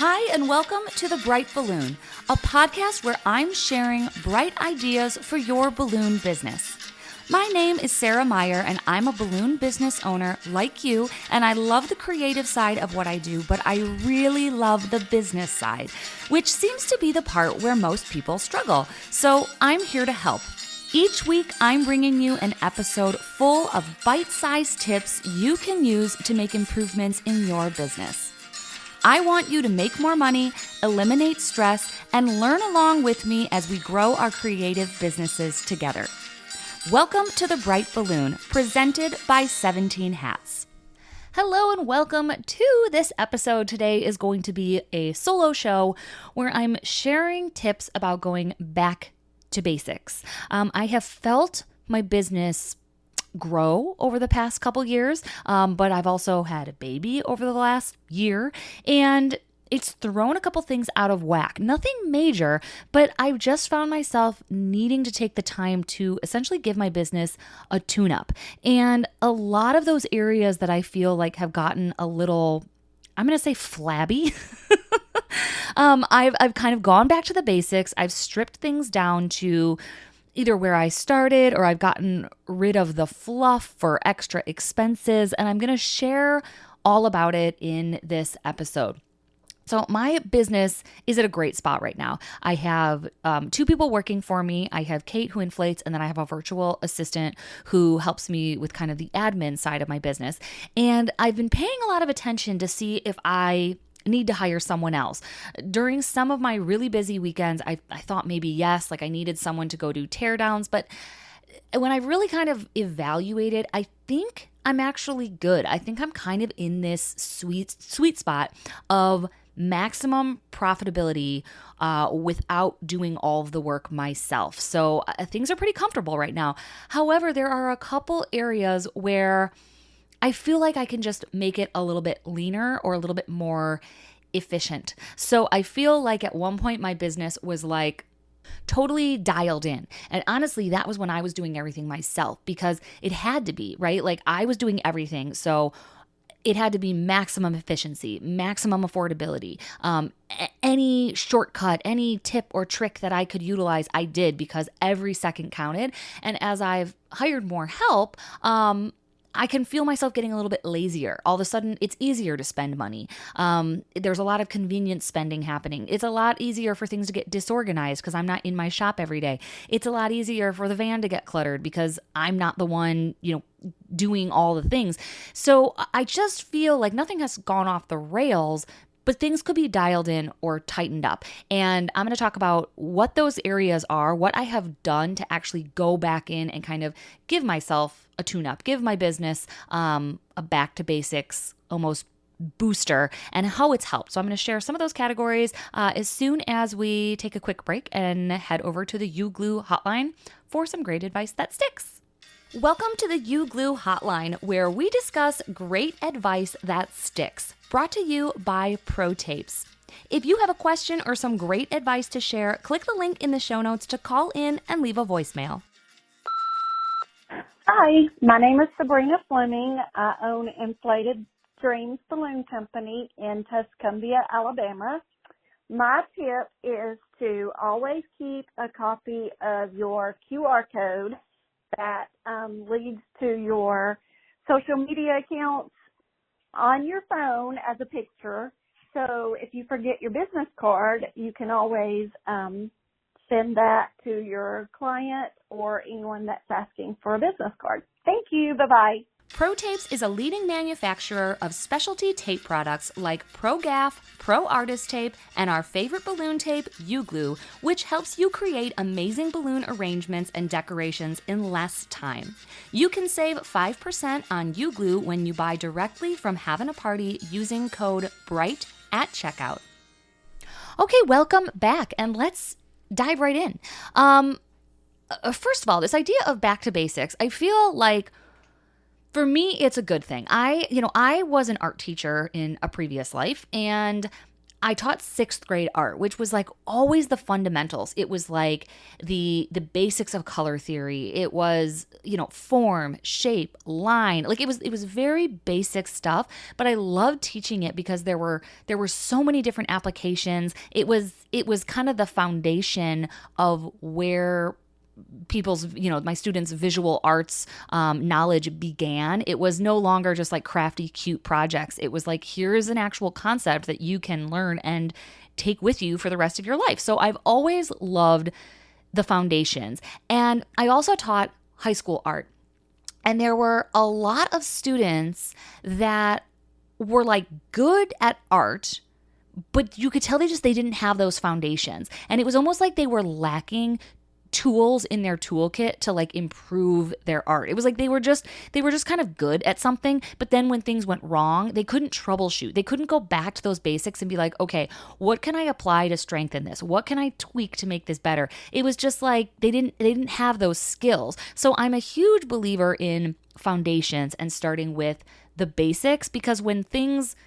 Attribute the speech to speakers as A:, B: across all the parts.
A: Hi, and welcome to The Bright Balloon, a podcast where I'm sharing bright ideas for your balloon business. My name is Sarah Meyer, and I'm a balloon business owner like you, and I love the creative side of what I do, but I really love the business side, which seems to be the part where most people struggle. So I'm here to help. Each week, I'm bringing you an episode full of bite-sized tips you can use to make improvements in your business. I want you to make more money, eliminate stress, and learn along with me as we grow our creative businesses together. Welcome to The Bright Balloon, presented by 17 Hats. Hello and welcome to this episode. Today is going to be a solo show where I'm sharing tips about going back to basics. I have felt my business grow over the past couple years, but I've also had a baby over the last year, and it's thrown a couple things out of whack. Nothing major, but I've just found myself needing to take the time to essentially give my business a tune-up. And a lot of those areas that I feel like have gotten a little, I'm going to say flabby. I've kind of gone back to the basics. I've stripped things down to either where I started, or I've gotten rid of the fluff for extra expenses, and I'm going to share all about it in this episode. So my business is at a great spot right now. I have 2 people working for me. I have Kate, who inflates, and then I have a virtual assistant who helps me with kind of the admin side of my business. And I've been paying a lot of attention to see if I need to hire someone else. During some of my really busy weekends, I thought maybe yes, like I needed someone to go do teardowns. But when I really kind of evaluated, I think I'm actually good. I think I'm kind of in this sweet spot of maximum profitability without doing all of the work myself. So things are pretty comfortable right now. However, there are a couple areas where I feel like I can just make it a little bit leaner or a little bit more efficient. So I feel like at one point my business was like totally dialed in. And honestly, that was when I was doing everything myself because it had to be, right? Like I was doing everything. So it had to be maximum efficiency, maximum affordability. Any shortcut, any tip or trick that I could utilize, I did because every second counted. And as I've hired more help, I can feel myself getting a little bit lazier. All of a sudden, it's easier to spend money. There's a lot of convenience spending happening. It's a lot easier for things to get disorganized because I'm not in my shop every day. It's a lot easier for the van to get cluttered because I'm not the one, doing all the things. So I just feel like nothing has gone off the rails, but things could be dialed in or tightened up. And I'm going to talk about what those areas are, what I have done to actually go back in and kind of give myself a tune-up, give my business a back to basics, almost booster, and how it's helped. So I'm going to share some of those categories as soon as we take a quick break and head over to the U-Glue hotline for some great advice that sticks. Welcome to the U-Glue hotline, where we discuss great advice that sticks. Brought to you by Pro Tapes. If you have a question or some great advice to share, click the link in the show notes to call in and leave a voicemail.
B: Hi, my name is Sabrina Fleming. I own Inflated Dreams Balloon Company in Tuscumbia, Alabama. My tip is to always keep a copy of your QR code that leads to your social media accounts on your phone as a picture. So if you forget your business card, you can always send that to your client or anyone that's asking for a business card. Thank you. Bye-bye.
A: Pro Tapes is a leading manufacturer of specialty tape products like Pro Gaff, Pro Artist Tape, and our favorite balloon tape, U-Glue, which helps you create amazing balloon arrangements and decorations in less time. You can save 5% on U-Glue when you buy directly from Having a Party using code BRIGHT at checkout. Okay, welcome back, and let's dive right in. First of all, this idea of back to basics, I feel like for me, it's a good thing. I was an art teacher in a previous life, and I taught sixth grade art, which was like always the fundamentals. It was like the basics of color theory. It was, form, shape, line. Like it was very basic stuff, but I loved teaching it because there were so many different applications. It was kind of the foundation of where my students' visual arts knowledge began. It was no longer just like crafty, cute projects. It was like, here's an actual concept that you can learn and take with you for the rest of your life. So I've always loved the foundations. And I also taught high school art. And there were a lot of students that were like good at art, but you could tell they didn't have those foundations. And it was almost like they were lacking tools in their toolkit to like improve their art. It was like they were just kind of good at something, but then when things went wrong, they couldn't troubleshoot. They couldn't go back to those basics and be like, okay, what can I apply to strengthen this? What can I tweak to make this better? It was just like they didn't have those skills. So I'm a huge believer in foundations and starting with the basics, because when things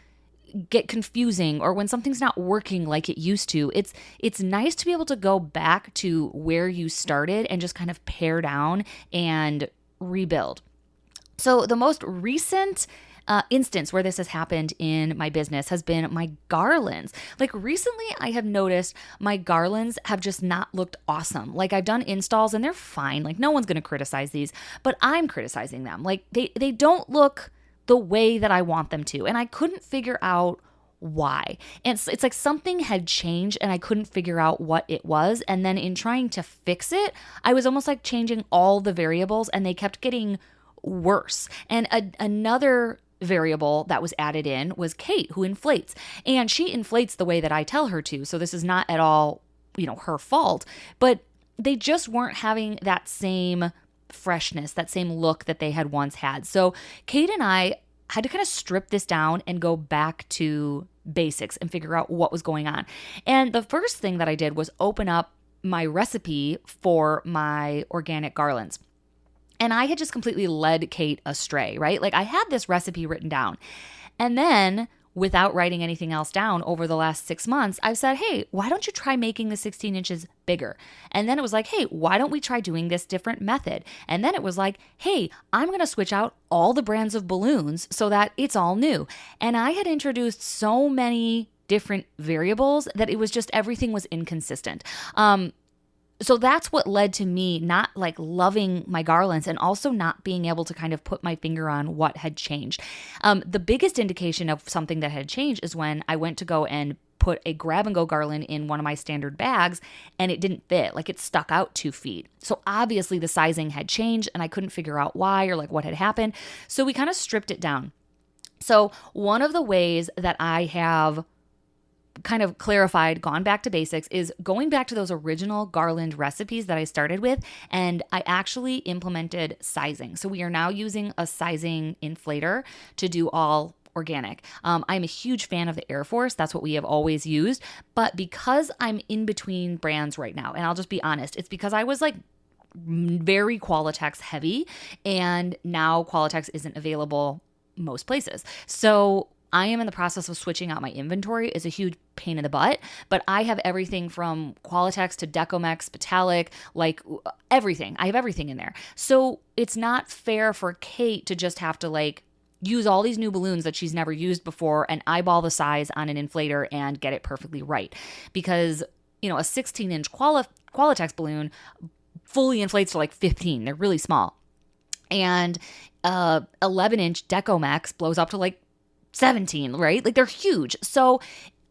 A: get confusing or when something's not working like it used to, it's nice to be able to go back to where you started and just kind of pare down and rebuild. So the most recent instance where this has happened in my business has been my garlands. Like recently I have noticed my garlands have just not looked awesome. Like I've done installs and they're fine. Like no one's going to criticize these, but I'm criticizing them. Like they don't look the way that I want them to. And I couldn't figure out why. And it's like something had changed and I couldn't figure out what it was. And then in trying to fix it, I was almost like changing all the variables and they kept getting worse. And another variable that was added in was Kate, who inflates. And she inflates the way that I tell her to. So this is not at all, her fault. But they just weren't having that same freshness, that same look that they had once had. So Kate and I had to kind of strip this down and go back to basics and figure out what was going on. And the first thing that I did was open up my recipe for my organic garlands. And I had just completely led Kate astray, right? Like I had this recipe written down. And then without writing anything else down over the last 6 months, I've said, hey, why don't you try making the 16 inches bigger? And then it was like, hey, why don't we try doing this different method? And then it was like, hey, I'm going to switch out all the brands of balloons so that it's all new. And I had introduced so many different variables that it was just everything was inconsistent. So that's what led to me not like loving my garlands and also not being able to kind of put my finger on what had changed. The biggest indication of something that had changed is when I went to go and put a grab and go garland in one of my standard bags and it didn't fit, like it stuck out 2 feet. So obviously the sizing had changed and I couldn't figure out why or like what had happened. So we kind of stripped it down. So one of the ways that I have kind of clarified, gone back to basics, is going back to those original garland recipes that I started with, and I actually implemented sizing. So we are now using a sizing inflator to do all organic. I'm a huge fan of the Air Force. That's what we have always used. But because I'm in between brands right now, and I'll just be honest, it's because I was like very Qualitex heavy, and now Qualitex isn't available most places. So I am in the process of switching out my inventory. It's a huge pain in the butt, but I have everything from Qualitex to Decomex, Metallic, like everything. I have everything in there. So it's not fair for Kate to just have to like use all these new balloons that she's never used before and eyeball the size on an inflator and get it perfectly right. Because, a 16-inch Qualitex balloon fully inflates to like 15. They're really small. And 11-inch Decomex blows up to like 17, right? Like they're huge. So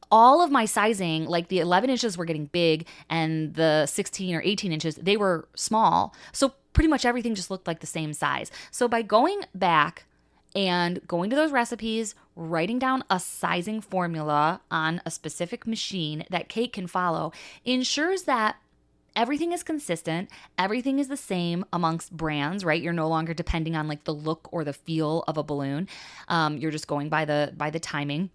A: all of my sizing, like the 11 inches were getting big and the 16 or 18 inches, they were small. So pretty much everything just looked like the same size. So by going back and going to those recipes, writing down a sizing formula on a specific machine that Kate can follow ensures that everything is consistent. Everything is the same amongst brands, right? You're no longer depending on like the look or the feel of a balloon. You're just going by the timing.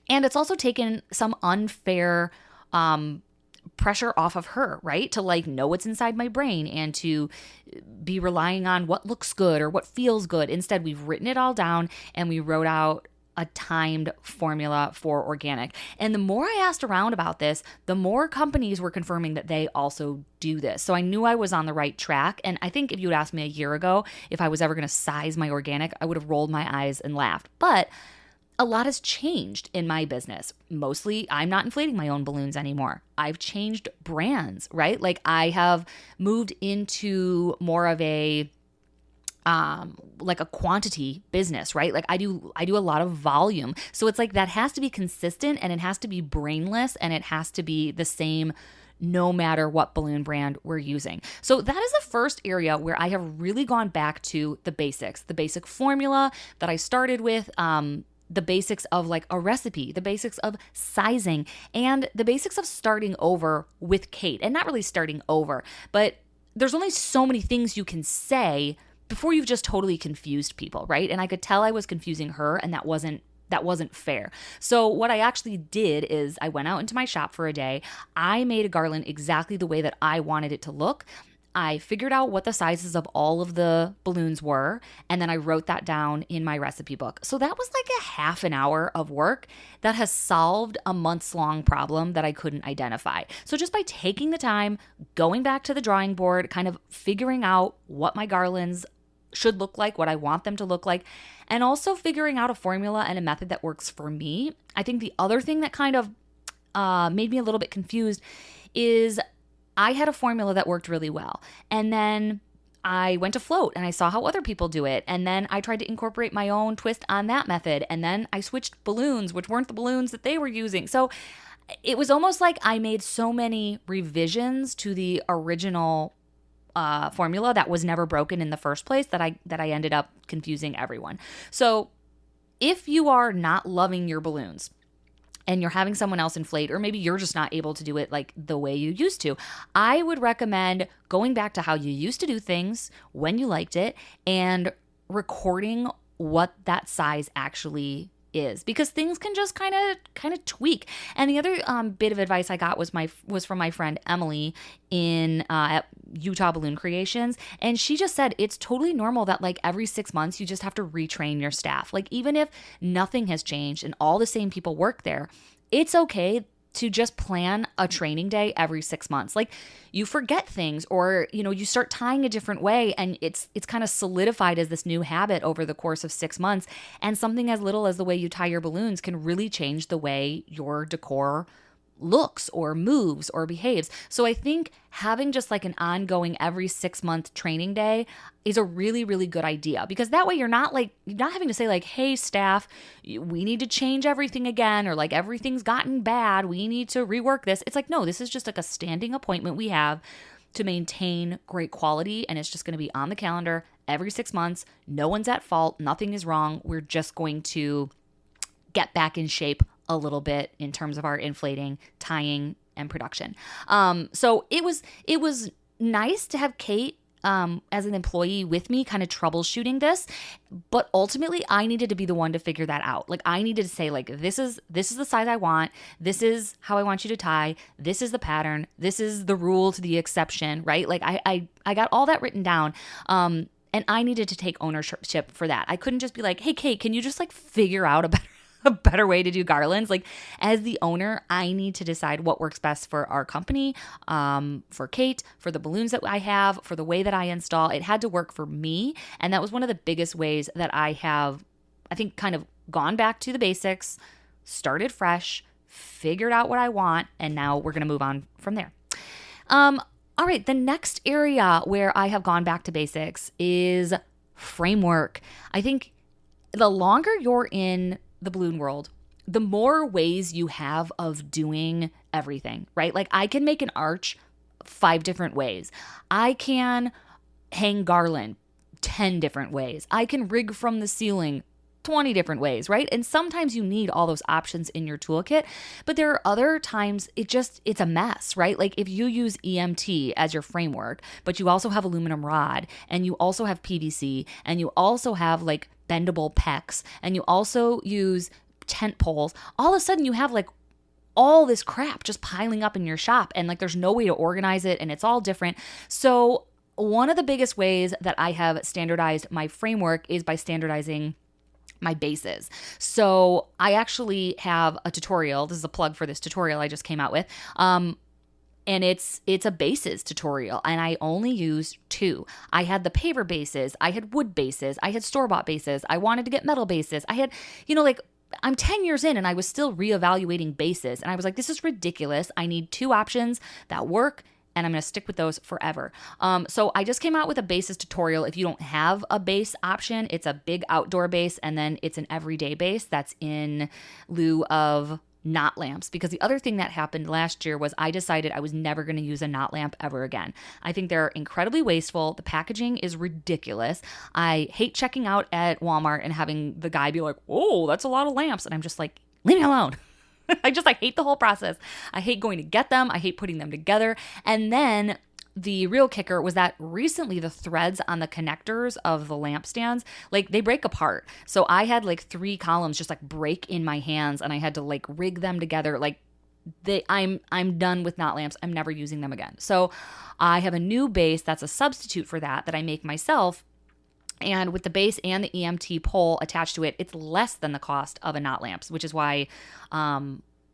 A: And it's also taken some unfair pressure off of her, right? To like know what's inside my brain and to be relying on what looks good or what feels good. Instead, we've written it all down and we wrote out a timed formula for organic. And the more I asked around about this, the more companies were confirming that they also do this. So I knew I was on the right track. And I think if you had asked me a year ago if I was ever going to size my organic, I would have rolled my eyes and laughed. But a lot has changed in my business. Mostly, I'm not inflating my own balloons anymore. I've changed brands, right? Like I have moved into more of a like a quantity business, right? Like I do a lot of volume. So it's like that has to be consistent, and it has to be brainless, and it has to be the same no matter what balloon brand we're using. So that is the first area where I have really gone back to the basics, the basic formula that I started with, the basics of like a recipe, the basics of sizing, and the basics of starting over with Kate. And not really starting over, but there's only so many things you can say before you've just totally confused people, right? And I could tell I was confusing her, and that wasn't fair. So what I actually did is I went out into my shop for a day. I made a garland exactly the way that I wanted it to look. I figured out what the sizes of all of the balloons were, and then I wrote that down in my recipe book. So that was like a half an hour of work that has solved a months-long problem that I couldn't identify. So just by taking the time, going back to the drawing board, kind of figuring out what my garlands should look like, what I want them to look like, and also figuring out a formula and a method that works for me. I think the other thing that kind of made me a little bit confused is I had a formula that worked really well. And then I went to float and I saw how other people do it. And then I tried to incorporate my own twist on that method. And then I switched balloons, which weren't the balloons that they were using. So it was almost like I made so many revisions to the original formula that was never broken in the first place that I ended up confusing everyone. So if you are not loving your balloons and you're having someone else inflate, or maybe you're just not able to do it like the way you used to, I would recommend going back to how you used to do things when you liked it and recording what that size actually is, because things can just kind of tweak. And the other bit of advice I got was from my friend Emily in at Utah Balloon Creations, and she just said it's totally normal that like every 6 months you just have to retrain your staff. Like even if nothing has changed and all the same people work there, it's okay to just plan a training day every 6 months. Like you forget things, or you start tying a different way, and it's kind of solidified as this new habit over the course of 6 months. And something as little as the way you tie your balloons can really change the way your decor looks or moves or behaves. So I think having just like an ongoing every 6 month training day is a really, really good idea, because that way you're not having to say like, hey staff, we need to change everything again, or like everything's gotten bad, we need to rework this. It's like, no, this is just like a standing appointment we have to maintain great quality, and it's just going to be on the calendar every 6 months. No one's at fault, nothing is wrong. We're just going to get back in shape a little bit in terms of our inflating, tying, and production. So it was nice to have Kate as an employee with me kind of troubleshooting this, but ultimately I needed to be the one to figure that out. Like I needed to say like, this is the size I want. This is how I want you to tie. This is the pattern. This is the rule to the exception, right? Like I got all that written down. And I needed to take ownership for that. I couldn't just be like, hey Kate, can you just like figure out a better way to do garlands? Like as the owner, I need to decide what works best for our company, for Kate, for the balloons that I have, for the way that I install. It had to work for me. And that was one of the biggest ways that I have, I think, kind of gone back to the basics, started fresh, figured out what I want, and now we're going to move on from there. All right, the next area where I have gone back to basics is framework. I think the longer you're in the balloon world, the more ways you have of doing everything, right? Like I can make an arch 5 different ways. I can hang garland 10 different ways. I can rig from the ceiling 20 different ways, right? And sometimes you need all those options in your toolkit, but there are other times it's a mess, right? Like if you use EMT as your framework, but you also have aluminum rod, and you also have PVC, and you also have like bendable pecs, and you also use tent poles, all of a sudden you have like all this crap just piling up in your shop, and like there's no way to organize it, and it's all different. So one of the biggest ways that I have standardized my framework is by standardizing my bases. So I actually have a tutorial. This is a plug for this tutorial I just came out with. And it's a bases tutorial, and I only used 2. I had the paver bases, I had wood bases, I had store-bought bases, I wanted to get metal bases. I had, like, I'm 10 years in and I was still reevaluating bases, and I was like, this is ridiculous. I need 2 options that work, and I'm going to stick with those forever. So I just came out with a bases tutorial. If you don't have a base option, it's a big outdoor base, and then it's an everyday base that's in lieu of knot lamps. Because the other thing that happened last year was I decided I was never going to use a knot lamp ever again. I think they're incredibly wasteful. The packaging is ridiculous. I hate checking out at Walmart and having the guy be like, "Oh, that's a lot of lamps," and I'm just like, leave me alone. I hate the whole process. I hate going to get them. I hate putting them together. And then the real kicker was that recently the threads on the connectors of the lampstands, like, they break apart. So I had like 3 columns just like break in my hands, and I had to like rig them together. Like, I'm done with knot lamps. I'm never using them again. So I have a new base that's a substitute for that I make myself. And with the base and the EMT pole attached to it, it's less than the cost of a knot lamps, which is why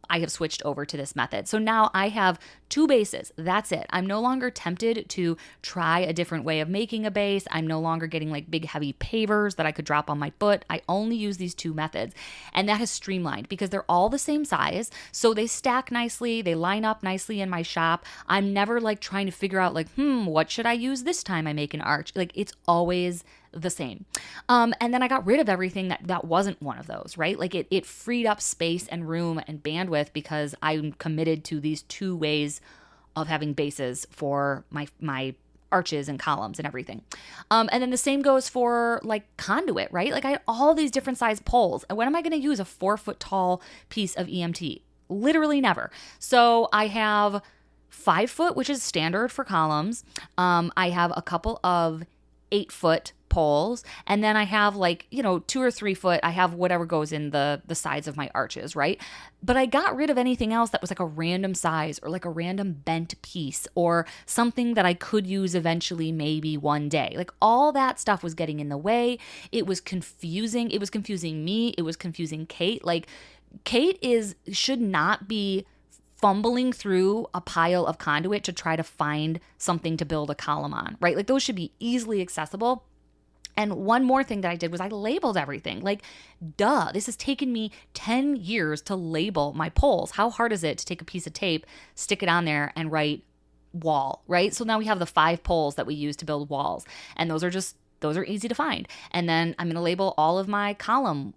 A: I have switched over to this method. So now I have 2 bases. That's it. I'm no longer tempted to try a different way of making a base. I'm no longer getting like big heavy pavers that I could drop on my foot. I only use these 2 methods. And that has streamlined because they're all the same size. So they stack nicely. They line up nicely in my shop. I'm never like trying to figure out like, what should I use this time I make an arch? Like, it's always the same. And then I got rid of everything that wasn't one of those, right? Like, it freed up space and room and bandwidth because I'm committed to these 2 ways of having bases for my arches and columns and everything. And then the same goes for like conduit, right? Like, I had all these different size poles. And when am I going to use a 4-foot tall piece of EMT? Literally never. So I have 5 foot, which is standard for columns. I have a couple of 8-foot poles, and then I have like 2 or 3 foot. I have whatever goes in the sides of my arches, right? But I got rid of anything else that was like a random size or like a random bent piece or something that I could use eventually, maybe one day. Like, all that stuff was getting in the way. It was confusing. It was confusing me. It was confusing Kate. Like, Kate should not be fumbling through a pile of conduit to try to find something to build a column on, right? Like, those should be easily accessible. And one more thing that I did was I labeled everything. Like, duh, this has taken me 10 years to label my poles. How hard is it to take a piece of tape, stick it on there, and write wall, right? So now we have the 5 poles that we use to build walls. And those are easy to find. And then I'm going to label all of my column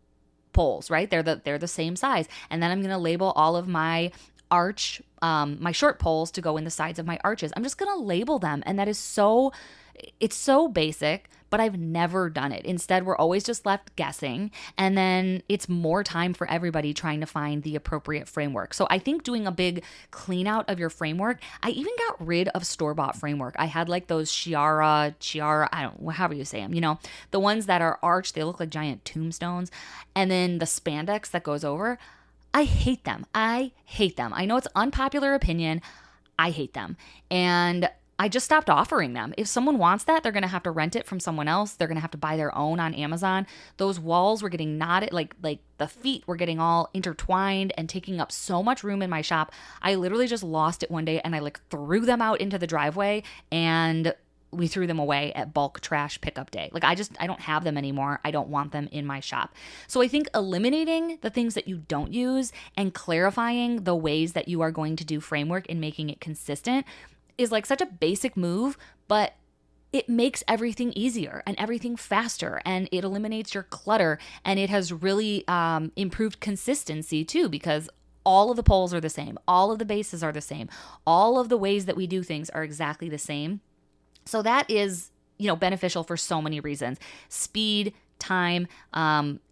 A: poles, right? They're the same size. And then I'm going to label all of my arch, my short poles to go in the sides of my arches. I'm just going to label them. And it's so basic, but I've never done it. Instead, we're always just left guessing. And then it's more time for everybody trying to find the appropriate framework. So I think doing a big clean out of your framework, I even got rid of store-bought framework. I had like those Chiara, I don't know, however you say them, the ones that are arched, they look like giant tombstones. And then the spandex that goes over, I hate them. I know it's unpopular opinion. I hate them. And I just stopped offering them. If someone wants that, they're going to have to rent it from someone else. They're going to have to buy their own on Amazon. Those walls were getting knotted, like the feet were getting all intertwined and taking up so much room in my shop. I literally just lost it one day, and I like threw them out into the driveway, and we threw them away at bulk trash pickup day. Like, I don't have them anymore. I don't want them in my shop. So I think eliminating the things that you don't use and clarifying the ways that you are going to do framework and making it consistent is like such a basic move, but it makes everything easier and everything faster, and it eliminates your clutter, and it has really improved consistency too, because all of the poles are the same. All of the bases are the same. All of the ways that we do things are exactly the same. So that is, beneficial for so many reasons. Speed, time,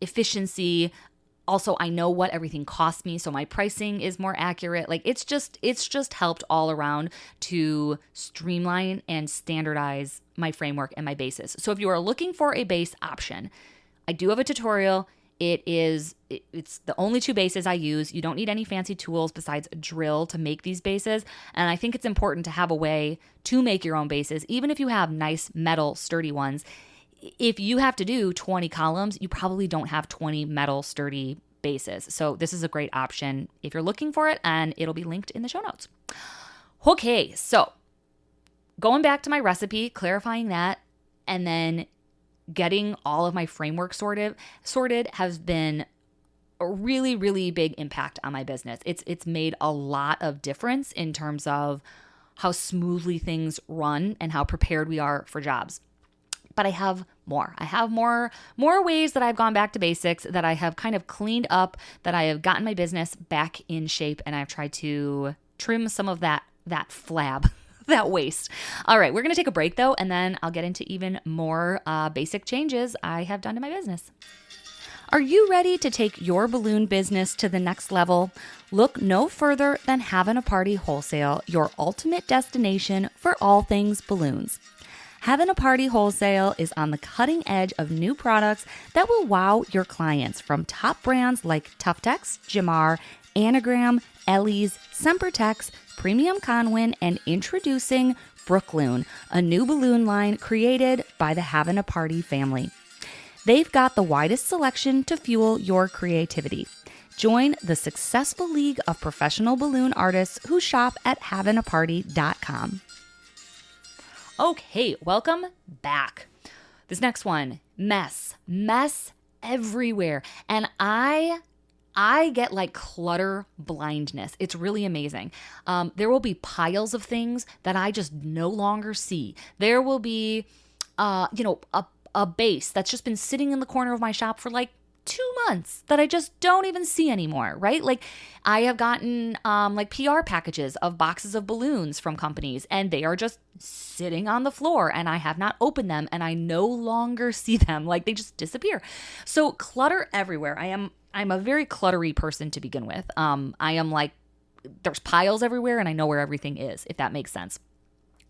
A: efficiency. Also, I know what everything costs me, so my pricing is more accurate. Like, it's just helped all around to streamline and standardize my framework and my bases. So if you are looking for a base option, I do have a tutorial. It's the only 2 bases I use. You don't need any fancy tools besides a drill to make these bases. And I think it's important to have a way to make your own bases, even if you have nice metal sturdy ones. if you have to do 20 columns, you probably don't have 20 metal sturdy bases. So this is a great option if you're looking for it, and it'll be linked in the show notes. Okay, so going back to my recipe, clarifying that, and then getting all of my framework sorted has been a really, really big impact on my business. It's made a lot of difference in terms of how smoothly things run and how prepared we are for jobs. But I have more. I have more ways that I've gone back to basics, that I have kind of cleaned up, that I have gotten my business back in shape, and I've tried to trim some of that flab, that waste. All right, we're going to take a break though, and then I'll get into even more basic changes I have done to my business. Are you ready to take your balloon business to the next level? Look no further than Having a Party Wholesale, your ultimate destination for all things balloons. Having a Party Wholesale is on the cutting edge of new products that will wow your clients, from top brands like Tuftex, Jamar, Anagram, Ellie's, Sempertex, Premium Conwin, and introducing Brookloon, a new balloon line created by the Having a Party family. They've got the widest selection to fuel your creativity. Join the successful league of professional balloon artists who shop at havingaparty.com. Okay, welcome back. This next one, mess everywhere. And I get like clutter blindness. It's really amazing. There will be piles of things that I just no longer see. There will be, a base that's just been sitting in the corner of my shop for like 2 months that I just don't even see anymore, right? Like I have gotten like PR packages of boxes of balloons from companies, and they are just sitting on the floor, and I have not opened them, and I no longer see them. Like they just disappear. So clutter everywhere. I'm a very cluttery person to begin with. I am like, there's piles everywhere, and I know where everything is, if that makes sense.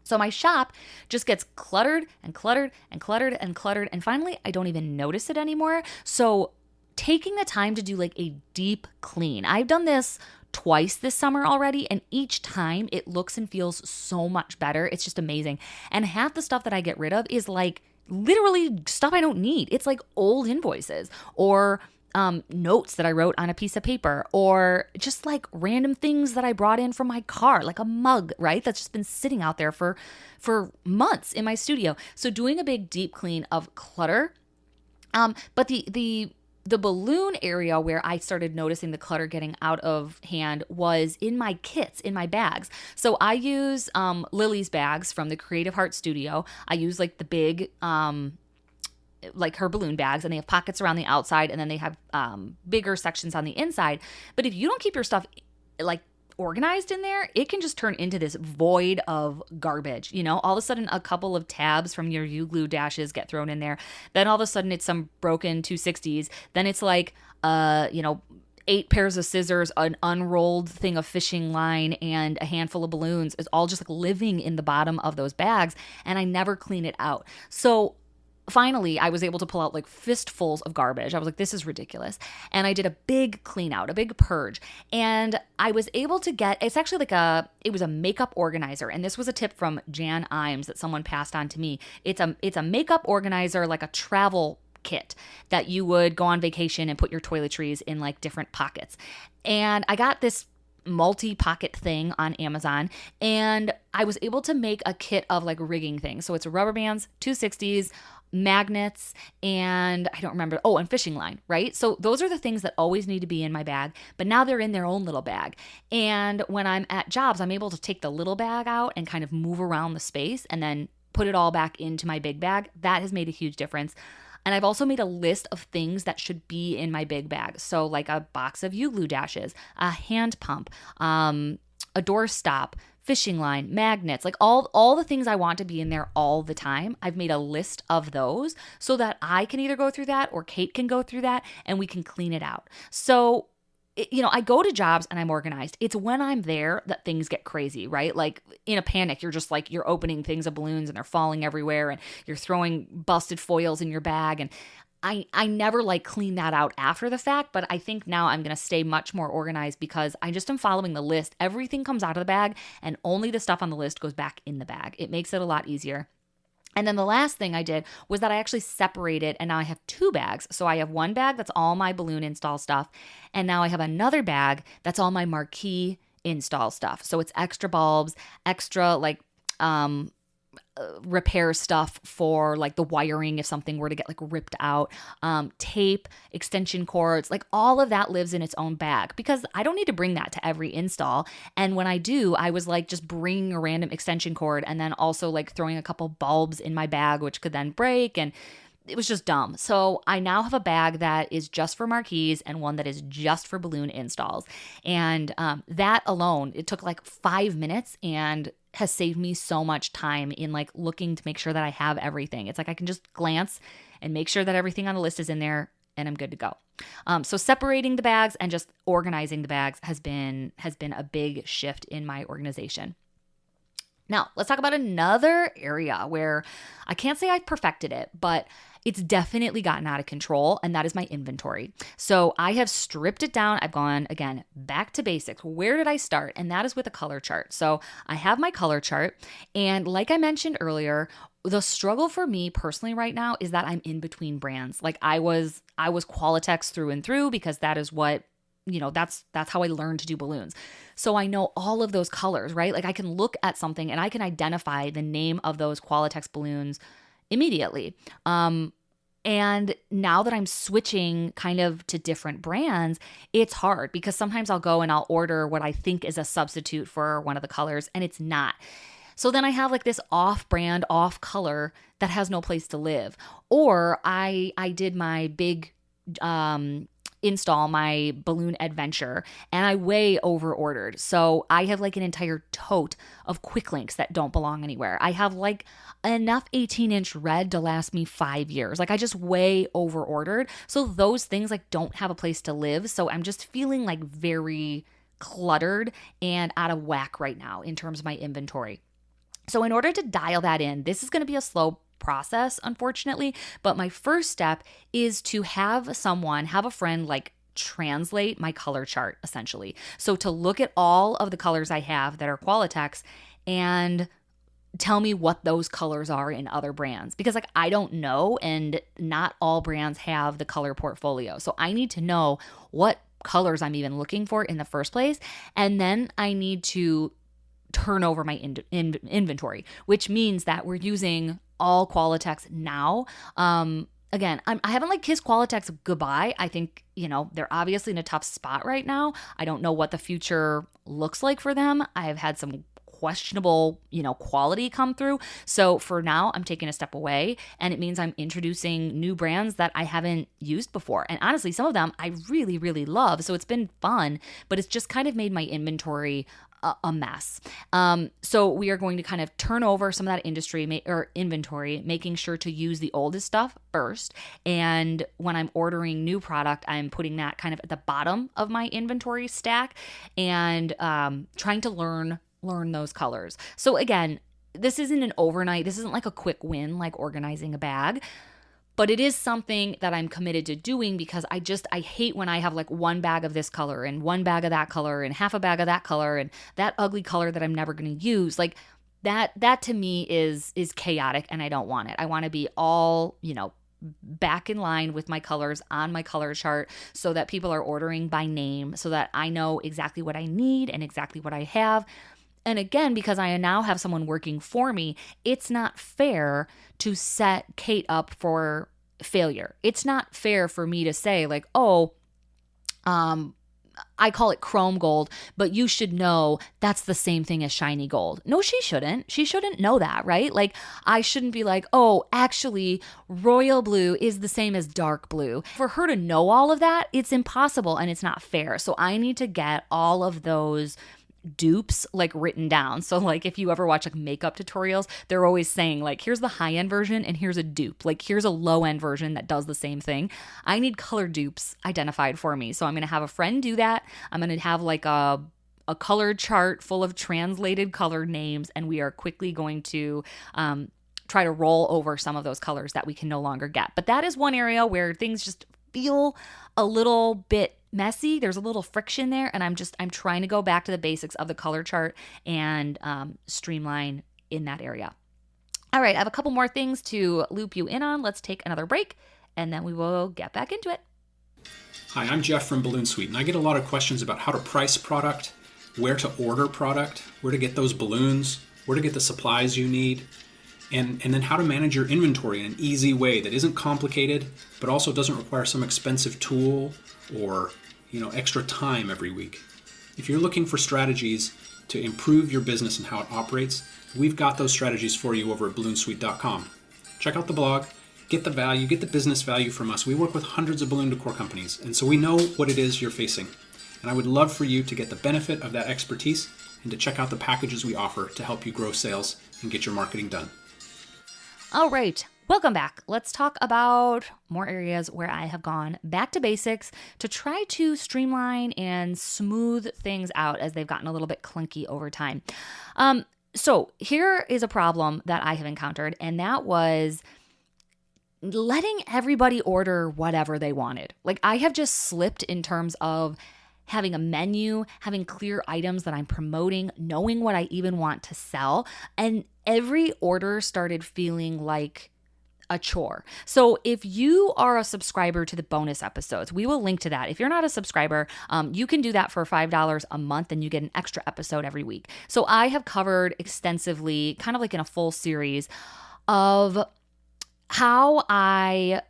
A: So my shop just gets cluttered and cluttered and cluttered and cluttered, and finally I don't even notice it anymore. So taking the time to do like a deep clean. I've done this twice this summer already, and each time it looks and feels so much better. It's just amazing. And half the stuff that I get rid of is like literally stuff I don't need. It's like old invoices or notes that I wrote on a piece of paper, or just like random things that I brought in from my car, like a mug, right? That's just been sitting out there for months in my studio. So doing a big deep clean of clutter. But the balloon area where I started noticing the clutter getting out of hand was in my kits, in my bags. So I use Lily's bags from the Creative Heart Studio. I use like the big like her balloon bags, and they have pockets around the outside, and then they have bigger sections on the inside. But if you don't keep your stuff like organized in there, it can just turn into this void of garbage. You know, all of a sudden a couple of tabs from your U-glue dashes get thrown in there. Then all of a sudden it's some broken 260s. Then it's like 8 pairs of scissors, an unrolled thing of fishing line, and a handful of balloons is all just like living in the bottom of those bags, and I never clean it out. So finally, I was able to pull out like fistfuls of garbage. I was like, this is ridiculous. And I did a big clean out, a big purge. And I was able to get, it's actually like it was a makeup organizer. And this was a tip from Jan Imes that someone passed on to me. It's a makeup organizer, like a travel kit that you would go on vacation and put your toiletries in like different pockets. And I got this multi-pocket thing on Amazon, and I was able to make a kit of like rigging things. So it's rubber bands, 260s, magnets, and I don't remember. Oh, and fishing line, right? So those are the things that always need to be in my bag, but now they're in their own little bag. And when I'm at jobs, I'm able to take the little bag out and kind of move around the space and then put it all back into my big bag. That has made a huge difference. And I've also made a list of things that should be in my big bag. So like a box of U-glue dashes, a hand pump, a door stop, fishing line, magnets, like all the things I want to be in there all the time. I've made a list of those so that I can either go through that or Kate can go through that and we can clean it out. So, I go to jobs and I'm organized. It's when I'm there that things get crazy, right? Like in a panic, you're just like, you're opening things of balloons and they're falling everywhere and you're throwing busted foils in your bag. And I never like clean that out after the fact, but I think now I'm going to stay much more organized because I just am following the list. Everything comes out of the bag and only the stuff on the list goes back in the bag. It makes it a lot easier. And then the last thing I did was that I actually separated, and now I have 2 bags. So I have one bag that's all my balloon install stuff. And now I have another bag that's all my marquee install stuff. So it's extra bulbs, extra like repair stuff for like the wiring if something were to get like ripped out, tape, extension cords, like all of that lives in its own bag because I don't need to bring that to every install. And when I do, I was like just bringing a random extension cord and then also like throwing a couple bulbs in my bag, which could then break, and it was just dumb. So I now have a bag that is just for marquees and one that is just for balloon installs. And that alone, it took like 5 minutes and has saved me so much time in like looking to make sure that I have everything. It's like I can just glance and make sure that everything on the list is in there and I'm good to go. So separating the bags and just organizing the bags has been a big shift in my organization. Now, let's talk about another area where I can't say I perfected it, but it's definitely gotten out of control, and that is my inventory. So I have stripped it down. I've gone, again, back to basics. Where did I start? And that is with a color chart. So I have my color chart, and like I mentioned earlier, the struggle for me personally right now is that I'm in between brands. Like I was Qualitex through and through because that is what, that's how I learned to do balloons. So I know all of those colors, right? Like I can look at something and I can identify the name of those Qualitex balloons immediately. And now that I'm switching kind of to different brands, it's hard because sometimes I'll go and I'll order what I think is a substitute for one of the colors and it's not. So then I have like this off-brand, off-color that has no place to live. Or I did my big install, my balloon adventure, and I way over ordered. So I have like an entire tote of quick links that don't belong anywhere. I have like enough 18-inch red to last me 5 years. Like I just way over ordered. So those things like don't have a place to live. So I'm just feeling like very cluttered and out of whack right now in terms of my inventory. So in order to dial that in, this is going to be a slow process, unfortunately, but my first step is to have a friend like translate my color chart essentially. So to look at all of the colors I have that are Qualitex and tell me what those colors are in other brands, because like I don't know, and not all brands have the color portfolio. So I need to know what colors I'm even looking for in the first place, and then I need to turn over my inventory, which means that we're using all Qualitex now. Again, I haven't like kissed Qualitex goodbye. I think, they're obviously in a tough spot right now. I don't know what the future looks like for them. I've had some questionable, quality come through. So for now, I'm taking a step away, and it means I'm introducing new brands that I haven't used before. And honestly, some of them I really, really love. So it's been fun, but it's just kind of made my inventory a mess. So we are going to kind of turn over some of that inventory, making sure to use the oldest stuff first. And when I'm ordering new product, I'm putting that kind of at the bottom of my inventory stack and trying to learn those colors. So again, this isn't like a quick win, like organizing a bag. But it is something that I'm committed to doing because I hate when I have like one bag of this color and one bag of that color and half a bag of that color and that ugly color that I'm never going to use. Like that to me is chaotic, and I don't want it. I want to be all, back in line with my colors on my color chart so that people are ordering by name, so that I know exactly what I need and exactly what I have. And again, because I now have someone working for me, it's not fair to set Kate up for failure. It's not fair for me to say like, I call it chrome gold, but you should know that's the same thing as shiny gold. No, she shouldn't. She shouldn't know that, right? Like I shouldn't be like, actually royal blue is the same as dark blue. For her to know all of that, it's impossible and it's not fair. So I need to get all of those dupes like written down. So like if you ever watch like makeup tutorials, they're always saying like, here's the high end version and here's a dupe. Like here's a low end version that does the same thing. I need color dupes identified for me. So I'm going to have a friend do that. I'm going to have like a color chart full of translated color names, and we are quickly going to try to roll over some of those colors that we can no longer get. But that is one area where things just feel a little bit messy. There's a little friction there, and I'm trying to go back to the basics of the color chart and streamline in that area. All right, I have a couple more things to loop you in on. Let's take another break, and then we will get back into it.
C: Hi, I'm Jeff from Balloon Suite, and I get a lot of questions about how to price product, where to order product, where to get those balloons, where to get the supplies you need, and then how to manage your inventory in an easy way that isn't complicated, but also doesn't require some expensive tool or extra time every week. If you're looking for strategies to improve your business and how it operates, we've got those strategies for you over at balloonsuite.com. Check out the blog, get the value, get the business value from us. We work with hundreds of balloon decor companies, and so we know what it is you're facing. And I would love for you to get the benefit of that expertise and to check out the packages we offer to help you grow sales and get your marketing done.
A: All right, welcome back. Let's talk about more areas where I have gone back to basics to try to streamline and smooth things out as they've gotten a little bit clunky over time. So here is a problem that I have encountered, and that was letting everybody order whatever they wanted. Like, I have just slipped in terms of having a menu, having clear items that I'm promoting, knowing what I even want to sell. And every order started feeling like a chore. So if you are a subscriber to the bonus episodes, we will link to that. If you're not a subscriber, you can do that for $5 a month and you get an extra episode every week. So I have covered extensively, kind of like in a full series, of how I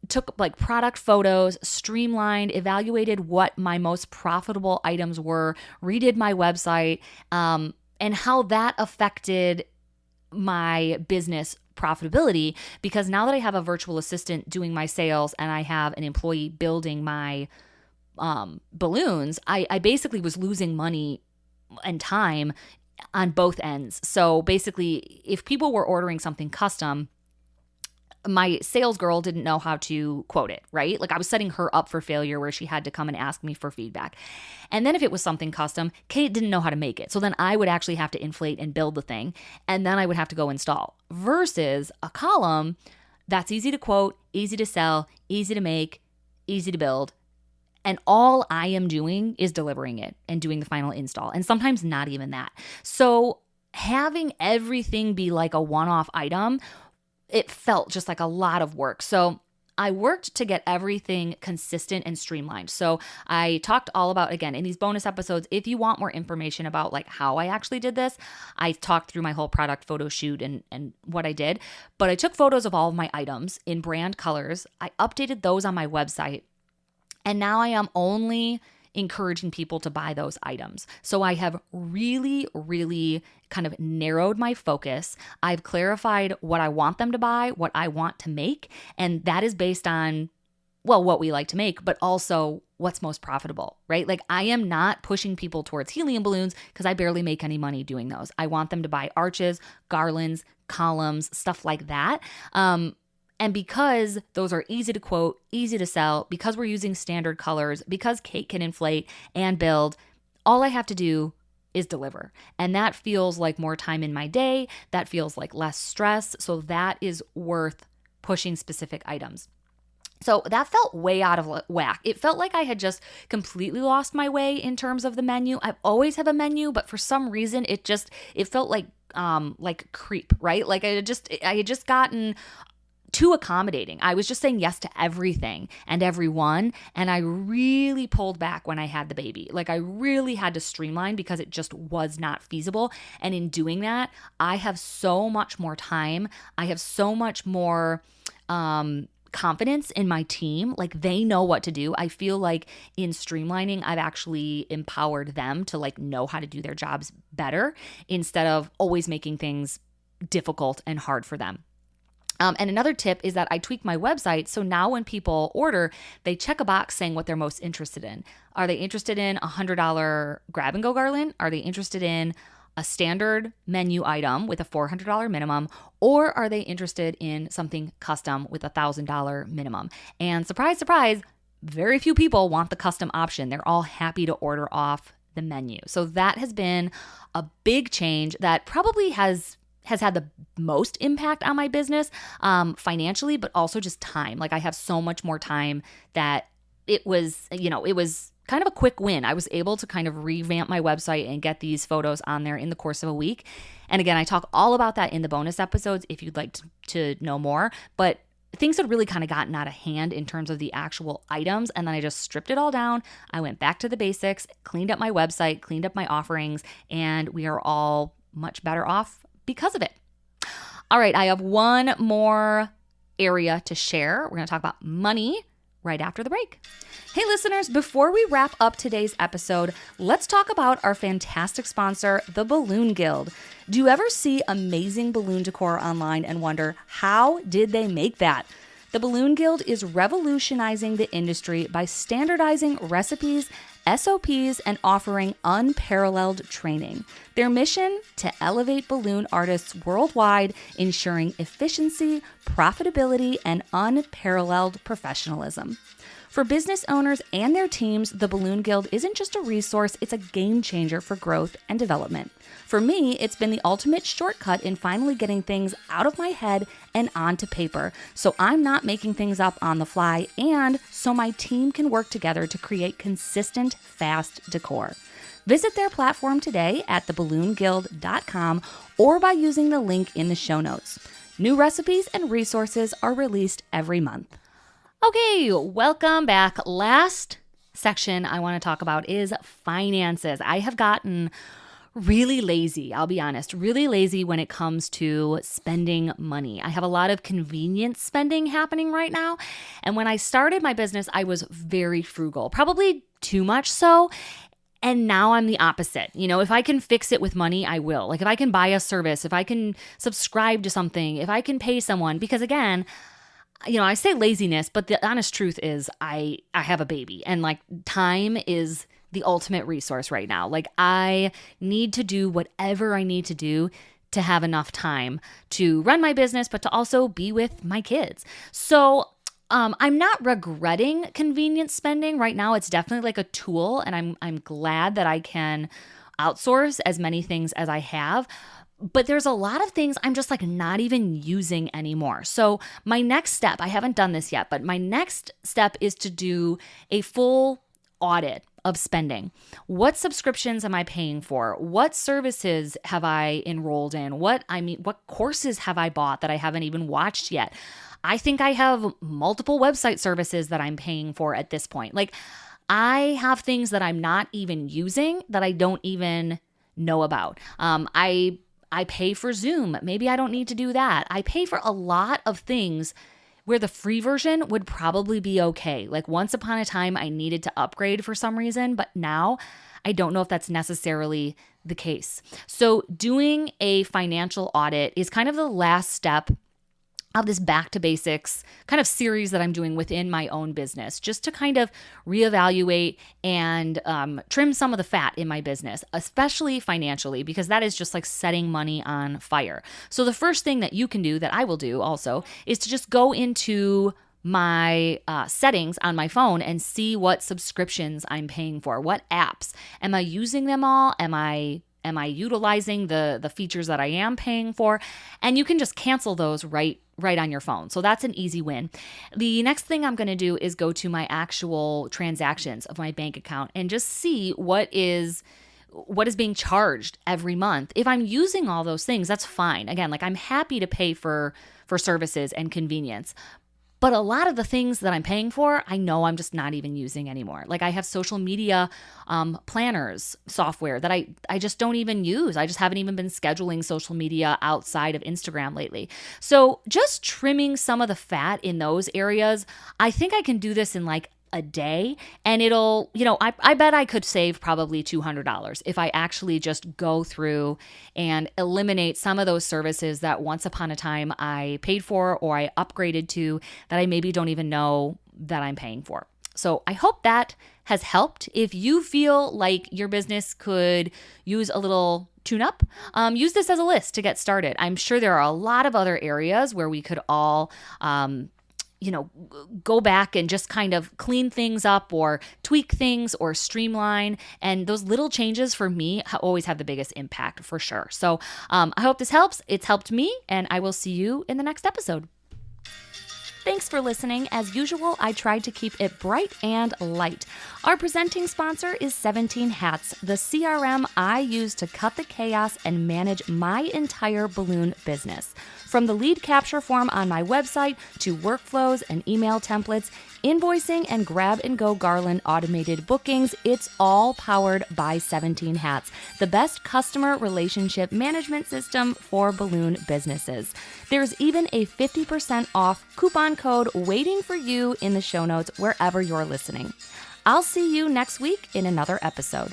A: took like product photos, streamlined, evaluated what my most profitable items were, redid my website, and how that affected my business profitability. Because now that I have a virtual assistant doing my sales and I have an employee building my balloons, I basically was losing money and time on both ends. So basically, if people were ordering something custom, my sales girl didn't know how to quote it, right? Like, I was setting her up for failure where she had to come and ask me for feedback. And then if it was something custom, Kate didn't know how to make it. So then I would actually have to inflate and build the thing, and then I would have to go install. Versus a column that's easy to quote, easy to sell, easy to make, easy to build. And all I am doing is delivering it and doing the final install. And sometimes not even that. So having everything be like a one-off item, it felt just like a lot of work. So I worked to get everything consistent and streamlined. So I talked all about, again, in these bonus episodes, if you want more information about like how I actually did this, I talked through my whole product photo shoot and what I did. But I took photos of all of my items in brand colors. I updated those on my website. And now I am only encouraging people to buy those items. So I have really, really kind of narrowed my focus. I've clarified what I want them to buy, what I want to make, and that is based on, well, what we like to make, but also what's most profitable, right? Like, I am not pushing people towards helium balloons because I barely make any money doing those. I want them to buy arches, garlands, columns, stuff like that. And because those are easy to quote, easy to sell, because we're using standard colors, because Kate can inflate and build, all I have to do is deliver. And that feels like more time in my day. That feels like less stress. So that is worth pushing specific items. So that felt way out of whack. It felt like I had just completely lost my way in terms of the menu. I've always have a menu, but for some reason it felt like creep, right? Like I had just gotten too accommodating. I was just saying yes to everything and everyone. And I really pulled back when I had the baby. Like, I really had to streamline because it just was not feasible. And in doing that, I have so much more time. I have so much more confidence in my team. Like, they know what to do. I feel like in streamlining, I've actually empowered them to like know how to do their jobs better instead of always making things difficult and hard for them. And another tip is that I tweak my website. So now when people order, they check a box saying what they're most interested in. Are they interested in a $100 grab and go garland? Are they interested in a standard menu item with a $400 minimum? Or are they interested in something custom with a $1,000 minimum? And surprise, surprise, very few people want the custom option. They're all happy to order off the menu. So that has been a big change that probably has had the most impact on my business financially, but also just time. Like, I have so much more time that it was kind of a quick win. I was able to kind of revamp my website and get these photos on there in the course of a week. And again, I talk all about that in the bonus episodes if you'd like to know more. But things had really kind of gotten out of hand in terms of the actual items. And then I just stripped it all down. I went back to the basics, cleaned up my website, cleaned up my offerings, and we are all much better off because of it. All right, I have one more area to share. We're going to talk about money right after the break. Hey listeners, before we wrap up today's episode, let's talk about our fantastic sponsor, the Balloon Guild. Do you ever see amazing balloon decor online and wonder, how did they make that? The Balloon Guild is revolutionizing the industry by standardizing recipes, SOPs, and offering unparalleled training. Their mission? To elevate balloon artists worldwide, ensuring efficiency, profitability, and unparalleled professionalism. For business owners and their teams, the Balloon Guild isn't just a resource, it's a game changer for growth and development. For me, it's been the ultimate shortcut in finally getting things out of my head and onto paper, so I'm not making things up on the fly, and so my team can work together to create consistent, fast decor. Visit their platform today at theballoonguild.com or by using the link in the show notes. New recipes and resources are released every month. Okay, welcome back. Last section I want to talk about is finances. I have gotten really lazy, I'll be honest, really lazy when it comes to spending money. I have a lot of convenience spending happening right now. And when I started my business, I was very frugal, probably too much so. And now I'm the opposite. You know, if I can fix it with money, I will. Like if I can buy a service, if I can subscribe to something, if I can pay someone, because again, you know, I say laziness, but the honest truth is I have a baby, and like time is the ultimate resource right now. Like I need to do whatever I need to do to have enough time to run my business, but to also be with my kids. So I'm not regretting convenience spending right now. It's definitely like a tool, and I'm glad that I can outsource as many things as I have. But there's a lot of things I'm just like not even using anymore. So my next step, I haven't done this yet, but my next step is to do a full audit of spending. What subscriptions am I paying for? What services have I enrolled in? What courses have I bought that I haven't even watched yet? I think I have multiple website services that I'm paying for at this point. Like I have things that I'm not even using that I don't even know about. I pay for Zoom. Maybe I don't need to do that. I pay for a lot of things where the free version would probably be okay. Like once upon a time, I needed to upgrade for some reason, but now I don't know if that's necessarily the case. So doing a financial audit is kind of the last step of this back to basics kind of series that I'm doing within my own business, just to kind of reevaluate and trim some of the fat in my business, especially financially, because that is just like setting money on fire. So the first thing that you can do, that I will do also, is to just go into my settings on my phone and see what subscriptions I'm paying for, what apps. Am I using them all? Am I utilizing the features that I am paying for? And you can just cancel those right on your phone. So that's an easy win. The next thing I'm going to do is go to my actual transactions of my bank account and just see what is being charged every month. If I'm using all those things, that's fine. Again, like I'm happy to pay for services and convenience. But a lot of the things that I'm paying for, I know I'm just not even using anymore. Like I have social media planners software that I just don't even use. I just haven't even been scheduling social media outside of Instagram lately. So just trimming some of the fat in those areas, I think I can do this in like a day, and it'll, I bet I could save probably $200 if I actually just go through and eliminate some of those services that once upon a time I paid for or I upgraded to that I maybe don't even know that I'm paying for. So I hope that has helped. If you feel like your business could use a little tune-up, use this as a list to get started. I'm sure there are a lot of other areas where we could all go back and just kind of clean things up or tweak things or streamline. And those little changes for me always have the biggest impact for sure. So I hope this helps. It's helped me, and I will see you in the next episode. Thanks for listening. As usual, I tried to keep it bright and light. Our presenting sponsor is 17 Hats, the CRM I use to cut the chaos and manage my entire balloon business. From the lead capture form on my website to workflows and email templates, invoicing and grab-and-go garland automated bookings, it's all powered by 17 Hats, the best customer relationship management system for balloon businesses. There's even a 50% off coupon code waiting for you in the show notes wherever you're listening. I'll see you next week in another episode.